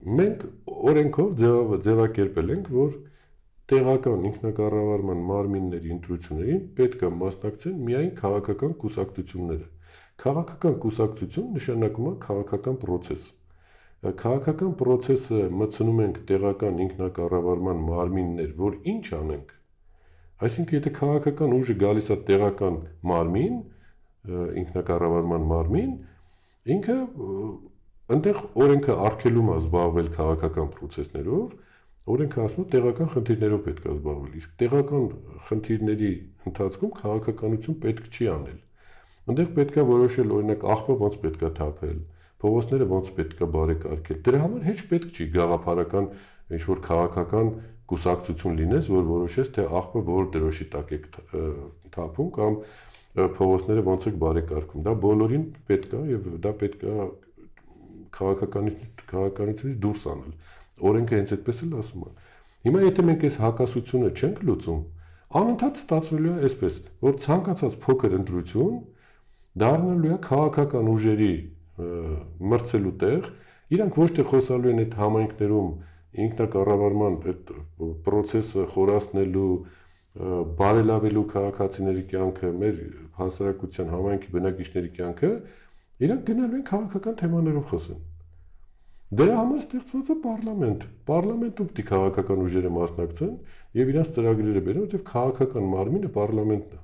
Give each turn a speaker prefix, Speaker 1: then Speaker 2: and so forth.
Speaker 1: մենք օրենքով ձևակերպել ենք, որ տեղական ինքնակառավարման մարմինների ընտրություններին պետք է մասնակցեն միայն քաղաքական կուսակցությունները։ Քաղաքական կուսակցություն նշանակում է քաղաքական process։ Քաղաքական process-ը մտցնում ենք տեղական ինքնակառավարման մարմիններ, որ ինչ անենք։ Այսինքն, եթե քաղաքական ուժը գալիս է տեղական մարմին, ինքնակառավարման մարմին, ինքը այնտեղ օրենքը արգելում է զբաղվել քաղաքական process-ներով, օրենքը ասում է տեղական խնդիրներով պետք է զբաղվել, իսկ տեղական խնդիրների ընթացքում քաղաքականություն պետք չի անել։ Այնտեղ պետք է որոշել, օրինակ, աղբը ոնց պետք է թափել, փողոցները ոնց պետք է բարեկարգել։ Դրա համար հեչ պետք չի գաղափարական ինչ-որ քաղաքական կուսակցություն լինես, որ որոշես, թե աղբը որ դրոշի տակ եք թափում կամ փողոցները ոնց եք բարեկարգում։ Դա բոլորին պետք է եւ դա պետք է քաղաքականությունից դուրս անել։ Օրենքը հենց այդպես էլ ասում է։ Հիմա եթե մենք այս հակասությունը չենք լուծում, անընդհատ ստացվելու է այսպես, որ ցանկացած փոքր ընտրություն դառնալու է քաղաքական ուժերի մրցելու տեղ, իրանք ոչ թե խոսալու են այդ համայնքներում ինքնակառավարման այդ process-ը խորացնելու, բարելավելու քաղաքացիների կյանքը, մեր հասարակության համայնքի բնակիչների կյանքը, իրանք գնալու են քաղաքական թեմաներով խոսեն։ Դրա համար ստեղծված է պարլամենտ։ Պարլամենտում պետք է քաղաքական ուժերը մասնակցեն եւ իրենց ծրագրերը բերեն, որովհետեւ քաղաքական մարմինը պարլամենտն է։